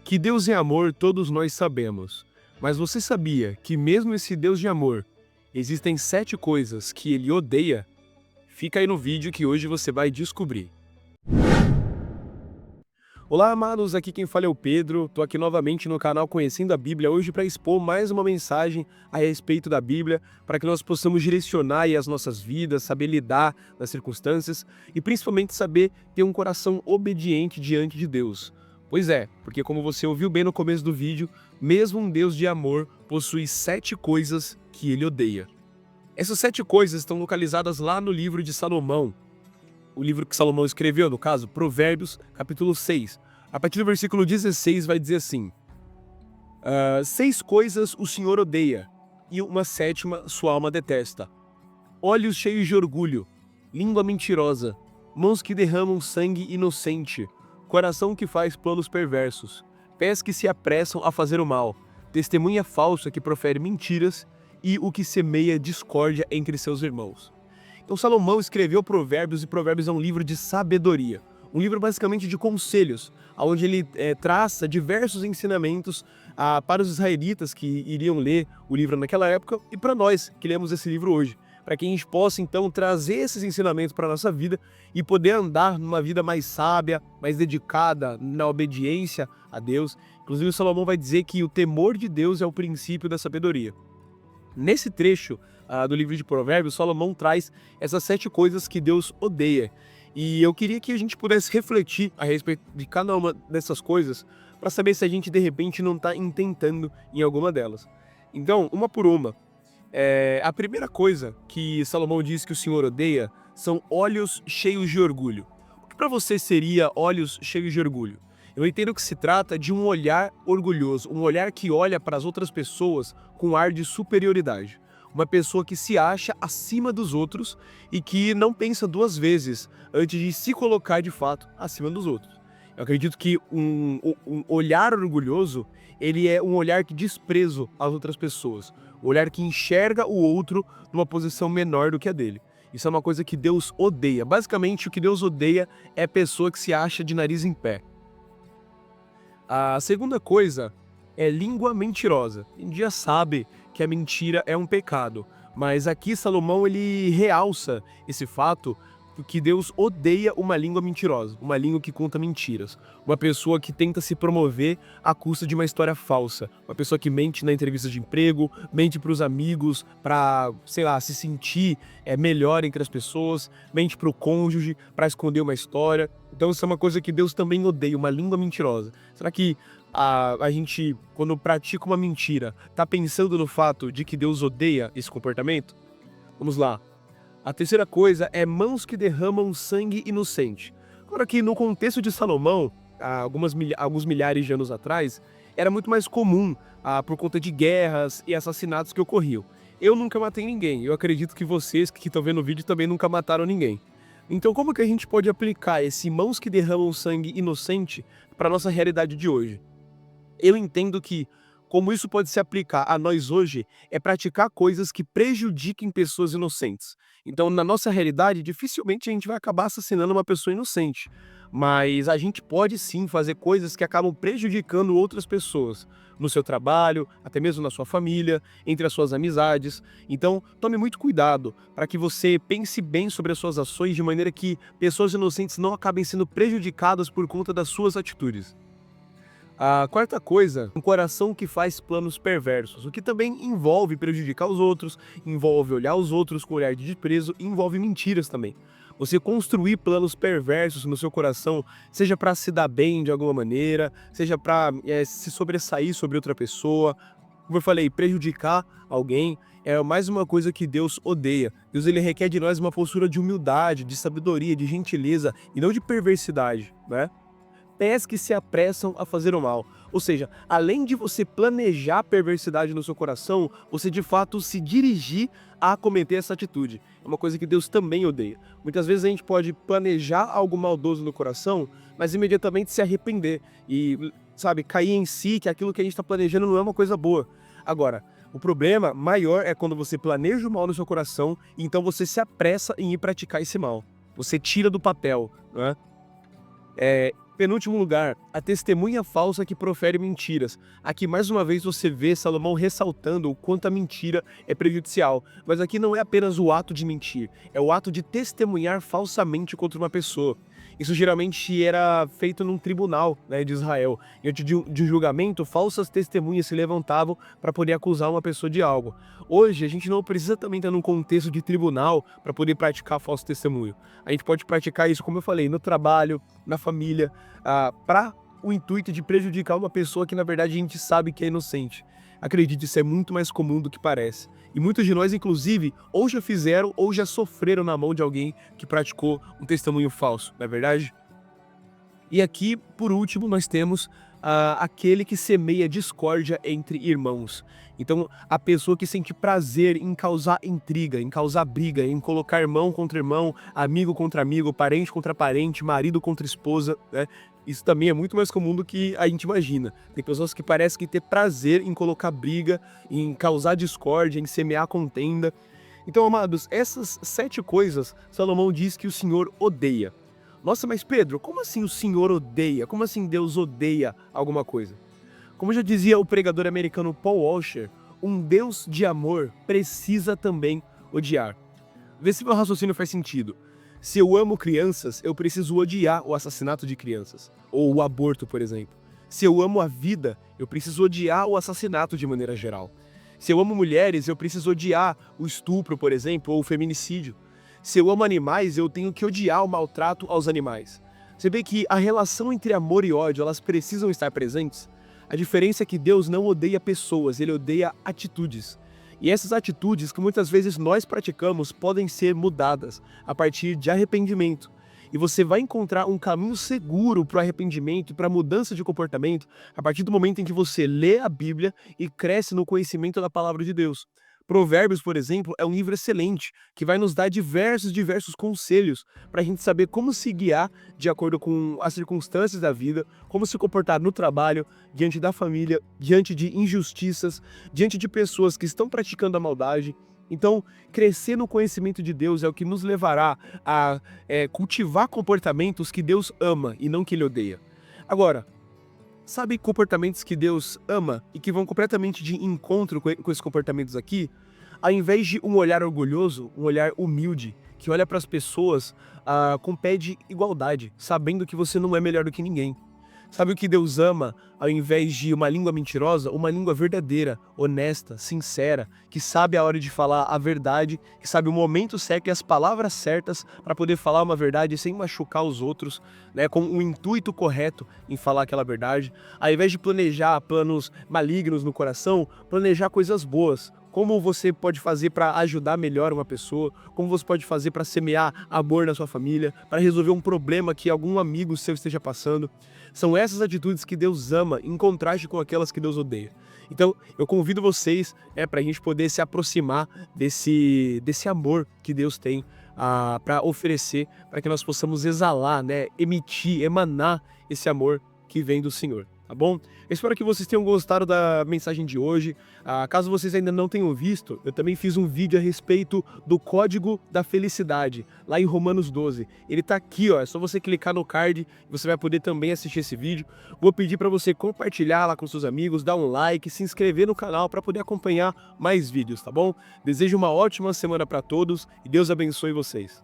Que Deus é amor, todos nós sabemos. Mas você sabia que mesmo esse Deus de amor, existem 7 coisas que ele odeia? Fica aí no vídeo que hoje você vai descobrir. Olá, amados, aqui quem fala é o Pedro, tô aqui novamente no canal Conhecendo a Bíblia, hoje para expor mais uma mensagem a respeito da Bíblia, para que nós possamos direcionar aí as nossas vidas, saber lidar nas circunstâncias e principalmente saber ter um coração obediente diante de Deus. Pois é, porque como você ouviu bem no começo do vídeo, mesmo um Deus de amor possui 7 coisas que ele odeia. Essas 7 coisas estão localizadas lá no livro de Salomão, o livro que Salomão escreveu, no caso, Provérbios, capítulo 6. A partir do versículo 16 vai dizer assim: 6 coisas o Senhor odeia, e uma 7ª sua alma detesta. Olhos cheios de orgulho, língua mentirosa, mãos que derramam sangue inocente, coração que faz planos perversos, pés que se apressam a fazer o mal, testemunha falsa que profere mentiras e o que semeia discórdia entre seus irmãos. Então Salomão escreveu Provérbios, e Provérbios é um livro de sabedoria, um livro basicamente de conselhos, onde ele traça diversos ensinamentos para os israelitas que iriam ler o livro naquela época e para nós que lemos esse livro hoje, para que a gente possa então trazer esses ensinamentos para a nossa vida e poder andar numa vida mais sábia, mais dedicada na obediência a Deus. Inclusive Salomão vai dizer que o temor de Deus é o princípio da sabedoria. Nesse trecho do livro de Provérbios, Salomão traz essas 7 coisas que Deus odeia. E eu queria que a gente pudesse refletir a respeito de cada uma dessas coisas para saber se a gente de repente não está intentando em alguma delas. Então, uma por uma. A primeira coisa que Salomão diz que o Senhor odeia são olhos cheios de orgulho. O que para você seria olhos cheios de orgulho? Eu entendo que se trata de um olhar orgulhoso, um olhar que olha para as outras pessoas com ar de superioridade. Uma pessoa que se acha acima dos outros e que não pensa 2 vezes antes de se colocar de fato acima dos outros. Eu acredito que um olhar orgulhoso, ele é um olhar de desprezo às outras pessoas. Um olhar que enxerga o outro numa posição menor do que a dele. Isso é uma coisa que Deus odeia. Basicamente, o que Deus odeia é a pessoa que se acha de nariz em pé. A segunda coisa é língua mentirosa. A gente já sabe que a mentira é um pecado, mas aqui Salomão ele realça esse fato porque Deus odeia uma língua mentirosa, uma língua que conta mentiras, uma pessoa que tenta se promover à custa de uma história falsa, uma pessoa que mente na entrevista de emprego, mente para os amigos, para, sei lá, se sentir melhor entre as pessoas, mente para o cônjuge, para esconder uma história. Então isso é uma coisa que Deus também odeia, uma língua mentirosa. Será que a gente, quando pratica uma mentira, está pensando no fato de que Deus odeia esse comportamento? Vamos lá. A terceira coisa é mãos que derramam sangue inocente. Agora que no contexto de Salomão, alguns milhares de anos atrás, era muito mais comum por conta de guerras e assassinatos que ocorriam. Eu nunca matei ninguém, eu acredito que vocês que estão vendo o vídeo também nunca mataram ninguém. Então como que a gente pode aplicar esse mãos que derramam sangue inocente para a nossa realidade de hoje? Eu entendo que como isso pode se aplicar a nós hoje, é praticar coisas que prejudiquem pessoas inocentes. Então, na nossa realidade, dificilmente a gente vai acabar assassinando uma pessoa inocente. Mas a gente pode sim fazer coisas que acabam prejudicando outras pessoas. No seu trabalho, até mesmo na sua família, entre as suas amizades. Então, tome muito cuidado para que você pense bem sobre as suas ações de maneira que pessoas inocentes não acabem sendo prejudicadas por conta das suas atitudes. A quarta coisa, um coração que faz planos perversos, o que também envolve prejudicar os outros, envolve olhar os outros com olhar de desprezo e envolve mentiras também. Você construir planos perversos no seu coração, seja para se dar bem de alguma maneira, seja para se sobressair sobre outra pessoa, como eu falei, prejudicar alguém, é mais uma coisa que Deus odeia. Deus ele requer de nós uma postura de humildade, de sabedoria, de gentileza e não de perversidade, né? Pés que se apressam a fazer o mal. Ou seja, além de você planejar perversidade no seu coração, você de fato se dirigir a cometer essa atitude. É uma coisa que Deus também odeia. Muitas vezes a gente pode planejar algo maldoso no coração, mas imediatamente se arrepender e, sabe, cair em si que aquilo que a gente está planejando não é uma coisa boa. Agora, o problema maior é quando você planeja o mal no seu coração e então você se apressa em ir praticar esse mal. Você tira do papel, não é? Penúltimo lugar, a testemunha falsa que profere mentiras. Aqui mais uma vez você vê Salomão ressaltando o quanto a mentira é prejudicial. Mas aqui não é apenas o ato de mentir, é o ato de testemunhar falsamente contra uma pessoa. Isso geralmente era feito num tribunal, né, de Israel. Diante de um julgamento, falsas testemunhas se levantavam para poder acusar uma pessoa de algo. Hoje, a gente não precisa também estar num contexto de tribunal para poder praticar falso testemunho. A gente pode praticar isso, como eu falei, no trabalho, na família, para o intuito de prejudicar uma pessoa que na verdade a gente sabe que é inocente. Acredite, isso é muito mais comum do que parece. E muitos de nós, inclusive, ou já fizeram ou já sofreram na mão de alguém que praticou um testemunho falso, não é verdade? E aqui, por último, nós temos aquele que semeia discórdia entre irmãos. Então, a pessoa que sente prazer em causar intriga, em causar briga, em colocar irmão contra irmão, amigo contra amigo, parente contra parente, marido contra esposa, né? Isso também é muito mais comum do que a gente imagina. Tem pessoas que parecem que ter prazer em colocar briga, em causar discórdia, em semear contenda. Então, amados, essas 7 coisas, Salomão diz que o Senhor odeia. Nossa, mas Pedro, como assim o Senhor odeia? Como assim Deus odeia alguma coisa? Como já dizia o pregador americano Paul Washer, um Deus de amor precisa também odiar. Vê se meu raciocínio faz sentido. Se eu amo crianças, eu preciso odiar o assassinato de crianças, ou o aborto, por exemplo. Se eu amo a vida, eu preciso odiar o assassinato de maneira geral. Se eu amo mulheres, eu preciso odiar o estupro, por exemplo, ou o feminicídio. Se eu amo animais, eu tenho que odiar o maltrato aos animais. Você vê que a relação entre amor e ódio, elas precisam estar presentes? A diferença é que Deus não odeia pessoas, ele odeia atitudes. E essas atitudes que muitas vezes nós praticamos podem ser mudadas a partir de arrependimento. E você vai encontrar um caminho seguro para o arrependimento e para a mudança de comportamento a partir do momento em que você lê a Bíblia e cresce no conhecimento da palavra de Deus. Provérbios, por exemplo, é um livro excelente, que vai nos dar diversos conselhos para a gente saber como se guiar de acordo com as circunstâncias da vida, como se comportar no trabalho, diante da família, diante de injustiças, diante de pessoas que estão praticando a maldade. Então, crescer no conhecimento de Deus é o que nos levará a cultivar comportamentos que Deus ama e não que Ele odeia. Agora, sabe comportamentos que Deus ama e que vão completamente de encontro com esses comportamentos aqui? Ao invés de um olhar orgulhoso, um olhar humilde, que olha para as pessoas com pé de igualdade, sabendo que você não é melhor do que ninguém. Sabe o que Deus ama, ao invés de uma língua mentirosa? Uma língua verdadeira, honesta, sincera, que sabe a hora de falar a verdade, que sabe o momento certo e as palavras certas para poder falar uma verdade sem machucar os outros, né, com o intuito correto em falar aquela verdade. Ao invés de planejar planos malignos no coração, planejar coisas boas. Como você pode fazer para ajudar melhor uma pessoa, como você pode fazer para semear amor na sua família, para resolver um problema que algum amigo seu esteja passando. São essas atitudes que Deus ama, em contraste com aquelas que Deus odeia. Então, eu convido vocês para a gente poder se aproximar desse amor que Deus tem para oferecer, para que nós possamos exalar, né, emitir, emanar esse amor que vem do Senhor. Tá bom? Eu espero que vocês tenham gostado da mensagem de hoje. Caso vocês ainda não tenham visto, eu também fiz um vídeo a respeito do Código da Felicidade, lá em Romanos 12. Ele tá aqui, ó, é só você clicar no card e você vai poder também assistir esse vídeo. Vou pedir para você compartilhar lá com seus amigos, dar um like, se inscrever no canal para poder acompanhar mais vídeos, tá bom? Desejo uma ótima semana para todos e Deus abençoe vocês.